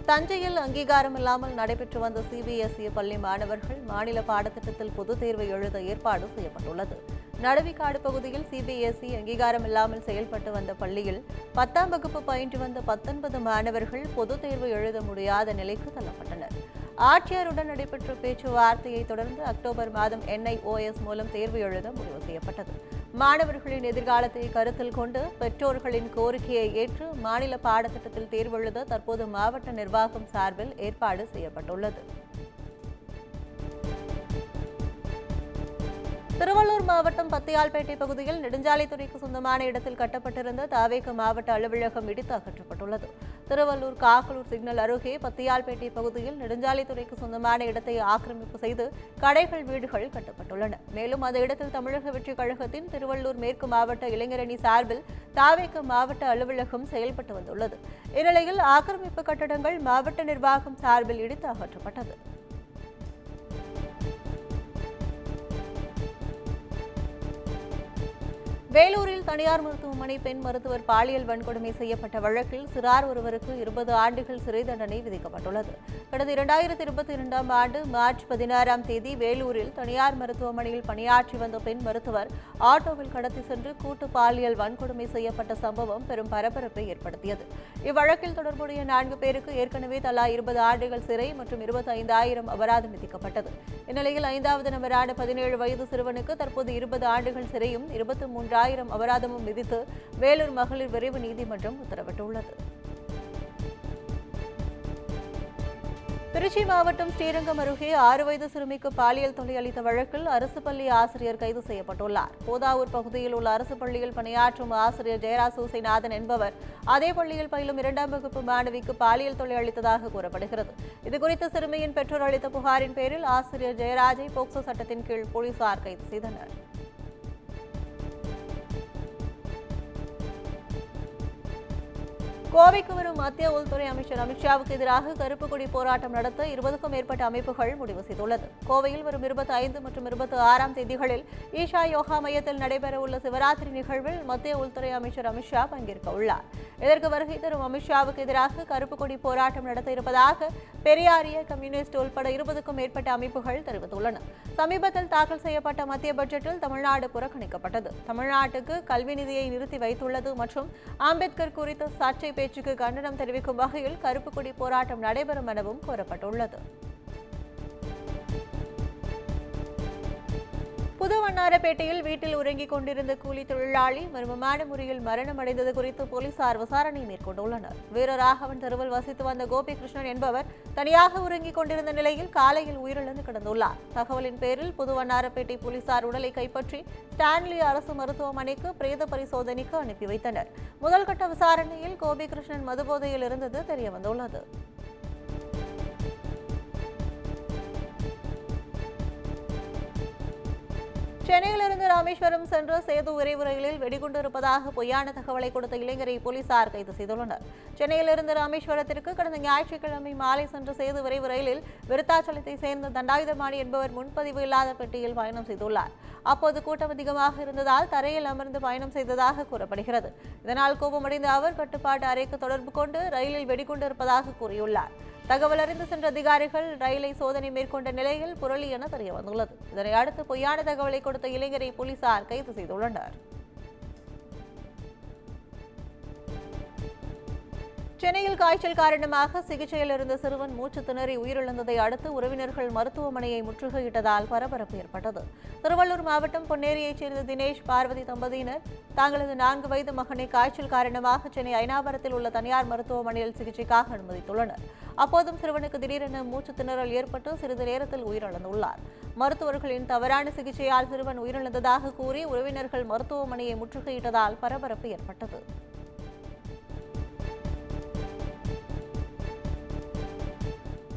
தஞ்சையில் அங்கீகாரம் இல்லாமல் நடைபெற்று வந்த சிபிஎஸ்இ பள்ளி மாணவர்கள் மாநில பாடத்திட்டத்தில் பொதுத் தேர்வை எழுத ஏற்பாடு செய்யப்பட்டுள்ளது. நடுவிக்காடு பகுதியில் சிபிஎஸ்இ அங்கீகாரம் இல்லாமல் செயல்பட்டு வந்த பள்ளியில் 10ஆம் வகுப்பு பயின்று வந்த 19 மாணவர்கள் பொதுத் தேர்வு எழுத முடியாத நிலைக்கு தள்ளப்பட்டனர். ஆட்சியருடன் நடைபெற்ற பேச்சுவார்த்தையை தொடர்ந்து அக்டோபர் மாதம் NIOS மூலம் தேர்வு எழுத முடிவு செய்யப்பட்டது. மாணவர்களின் எதிர்காலத்தை கருத்தில் கொண்டு பெற்றோர்களின் கோரிக்கையை ஏற்று மாநில பாடத்திட்டத்தில் தேர்வு எழுத தற்போது மாவட்ட நிர்வாகம் சார்பில் ஏற்பாடு செய்யப்பட்டுள்ளது. திருவள்ளூர் மாவட்டம் பத்தியால்பேட்டை பகுதியில் நெடுஞ்சாலைத்துறைக்கு சொந்தமான இடத்தில் கட்டப்பட்டிருந்த தாவேக மாவட்ட அலுவலகம் இடித்து அகற்றப்பட்டுள்ளது. திருவள்ளூர் காக்கலூர் சிக்னல் அருகே பத்தியால்பேட்டை பகுதியில் நெடுஞ்சாலைத்துறைக்கு சொந்தமான இடத்தை ஆக்கிரமிப்பு செய்து கடைகள் வீடுகள் கட்டப்பட்டுள்ளன. மேலும் அந்த இடத்தில் தமிழக வெற்றிக் கழகத்தின் திருவள்ளூர் மேற்கு மாவட்ட இளைஞரணி சார்பில் தாவேக மாவட்ட அலுவலகம் செயல்பட்டு வந்துள்ளது. இந்நிலையில் ஆக்கிரமிப்பு கட்டடங்கள் மாவட்ட நிர்வாகம் சார்பில் இடித்து அகற்றப்பட்டது. வேலூரில் தனியார் மருத்துவமனை பெண் மருத்துவர் பாலியல் வன்கொடுமை செய்யப்பட்ட வழக்கில் சிறார் ஒருவருக்கு 20 ஆண்டுகள் சிறை தண்டனை விதிக்கப்பட்டுள்ளது. கடந்த 2022ஆம் ஆண்டு மார்ச் 16ஆம் தேதி வேலூரில் தனியார் மருத்துவமனையில் பணியாற்றி வந்த பெண் மருத்துவர் ஆட்டோவில் கடத்தி சென்று கூட்டு பாலியல் வன்கொடுமை செய்யப்பட்ட சம்பவம் பெரும் பரபரப்பை ஏற்படுத்தியது. இவ்வழக்கில் தொடர்புடைய 4 பேருக்கு ஏற்கனவே தலா 20 ஆண்டுகள் சிறை மற்றும் 25,000 அபராதம் விதிக்கப்பட்டது. இந்நிலையில் 5வது நபரான 17 வயது சிறுவனுக்கு தற்போது 20 ஆண்டுகள் சிறையும் 23,000 அபராதமும் விதித்து வேலூர் மகளிர் விரைவு நீதிமன்றம் உத்தரவிட்டுள்ளது. திருச்சி மாவட்டம் ஸ்ரீரங்கம் அருகே 6 வயது சிறுமிக்கு பாலியல் தொல்லை அளித்த வழக்கில் அரசு பள்ளி ஆசிரியர் கைது செய்யப்பட்டுள்ளார். போதாவூர் பகுதியில் உள்ள அரசு பள்ளியில் பணியாற்றும் ஆசிரியர் ஜெயராசூசைநாதன் என்பவர் அதே பள்ளியில் பயிலும் 2ஆம் வகுப்பு மாணவிக்கு பாலியல் தொல்லை அளித்ததாக கூறப்படுகிறது. இதுகுறித்து சிறுமியின் பெற்றோர் அளித்த புகாரின் பேரில் ஆசிரியர் ஜெயராஜை போக்சோ சட்டத்தின் கீழ் போலீசார் கைது செய்தனர். கோவைக்கு வரும் மத்திய உள்துறை அமைச்சர் அமித்ஷாவுக்கு எதிராக கருப்பு கொடி போராட்டம் நடத்த 20க்கும் மேற்பட்ட அமைப்புகள் முடிவு செய்துள்ளது. கோவையில் வரும் 25 மற்றும் 26ஆம் தேதிகளில் ஈஷா யோகா மையத்தில் நடைபெறவுள்ள சிவராத்திரி நிகழ்வில் மத்திய உள்துறை அமைச்சர் அமித்ஷா பங்கேற்க உள்ளார். இதற்கு வருகை தரும் அமித்ஷாவுக்கு எதிராக கருப்பு கொடி போராட்டம் நடத்த இருப்பதாக பெரியாரிய கம்யூனிஸ்ட் உள்பட 20க்கும் மேற்பட்ட அமைப்புகள் தெரிவித்துள்ளன. சமீபத்தில் தாக்கல் செய்யப்பட்ட மத்திய பட்ஜெட்டில் தமிழ்நாடு புறக்கணிக்கப்பட்டது. தமிழ்நாட்டுக்கு கல்வி நிதியை நிறுத்தி வைத்துள்ளது மற்றும் அம்பேத்கர் குறித்த சர்ச்சை பேச்சுக்கு கண்டனம் தெரிவிக்கும் வகையில் கருப்பு கொடி போராட்டம் நடைபெறும் எனவும் கூறப்பட்டுள்ளது. புதுவண்ணாரப்பேட்டையில் வீட்டில் உறங்கிக் கொண்டிருந்த கூலி தொழிலாளி மர்மமான முறையில் மரணமடைந்தது குறித்து போலீசார் விசாரணை மேற்கொண்டுள்ளனர். வீரராகவன் தெருவில் வசித்து வந்த கோபிகிருஷ்ணன் என்பவர் தனியாக உறங்கிக் கொண்டிருந்த நிலையில் காலையில் உயிரிழந்து கிடந்துள்ளார். தகவலின் பேரில் புதுவண்ணாரப்பேட்டை போலீசார் உடலை கைப்பற்றி ஸ்டான்லி அரசு மருத்துவமனைக்கு பிரேத பரிசோதனைக்கு அனுப்பி வைத்தனர். முதல்கட்ட விசாரணையில் கோபிகிருஷ்ணன் மதுபோதையில் இருந்தது தெரியவந்துள்ளது. சென்னையிலிருந்து ராமேஸ்வரம் சென்ற சேது விரைவு ரயிலில் வெடிகுண்டு இருப்பதாக பொய்யான தகவலை கொடுத்த இளைஞரை போலீசார் கைது செய்துள்ளனர். சென்னையிலிருந்து ராமேஸ்வரத்திற்கு கடந்த ஞாயிற்றுக்கிழமை மாலை சென்ற சேது விரைவு ரயிலில் விருத்தாச்சலத்தை சேர்ந்த தண்டாயுதபாணி என்பவர் முன்பதிவு இல்லாத பெட்டியில் பயணம் செய்துள்ளார். அப்போது கூட்டம் அதிகமாக இருந்ததால் தரையில் அமர்ந்து பயணம் செய்ததாக கூறப்படுகிறது. இதனால் கோபமடைந்த அவர் கட்டுப்பாட்டு அறைக்கு தொடர்பு கொண்டு ரயிலில் வெடிகுண்டு இருப்பதாக கூறியுள்ளார். தகவல் அறிந்து சென்ற அதிகாரிகள் ரயிலை சோதனை மேற்கொண்ட நிலையில் புரளி என தெரியவந்துள்ளது. இதனை அடுத்து பொய்யான தகவலை கொடுத்த இளைஞரை போலீசார் கைது செய்துள்ளனர். சென்னையில் காய்ச்சல் காரணமாக சிகிச்சையில் இருந்த சிறுவன் மூச்சு திணறி உயிரிழந்ததை அடுத்து உறவினர்கள் மருத்துவமனையை முற்றுகையிட்டதால் பரபரப்பு ஏற்பட்டது. திருவள்ளூர் மாவட்டம் பொன்னேரியைச் சேர்ந்த தினேஷ் பார்வதி தம்பதியினர் தங்களது 4 வயது மகனை காய்ச்சல் காரணமாக சென்னை ஐனாவரத்தில் உள்ள தனியார் மருத்துவமனையில் சிகிச்சைக்காக அனுமதித்துள்ளனர். அப்போதும் சிறுவனுக்கு திடீரென மூச்சு திணறல் ஏற்பட்டு சிறிது நேரத்தில் உயிரிழந்துள்ளார். மருத்துவர்களின் தவறான சிகிச்சையால் சிறுவன் உயிரிழந்ததாக கூறி உறவினர்கள் மருத்துவமனையை முற்றுகையிட்டதால் பரபரப்பு ஏற்பட்டது.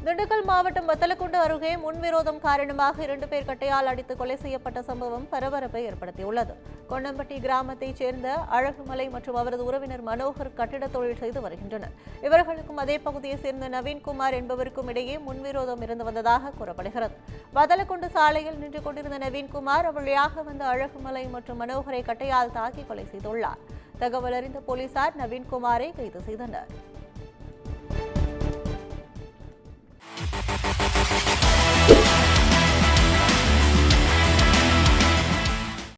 திண்டுக்கல் மாவட்டம் வத்தலக்குண்டு அருகே முன்விரோதம் காரணமாக 2 பேர் கட்டையால் அடித்து கொலை செய்யப்பட்ட சம்பவம் பரபரப்பை ஏற்படுத்தியுள்ளது. கொண்டம்பட்டி கிராமத்தைச் சேர்ந்த அழகுமலை மற்றும் அவரது உறவினர் மனோகர் கட்டிட தொழில் செய்து வருகின்றனர். இவர்களுக்கும் அதே பகுதியைச் சேர்ந்த நவீன்குமார் என்பவருக்கும் இடையே முன்விரோதம் இருந்து வந்ததாக கூறப்படுகிறது. வத்தலக்குண்டு சாலையில் நின்று கொண்டிருந்த நவீன்குமார் வழியாக வந்த அழகுமலை மற்றும் மனோகரை கட்டையால் தாக்கி கொலை செய்துள்ளார். தகவல் அறிந்த போலீசார் நவீன்குமாரை கைது செய்தனர்.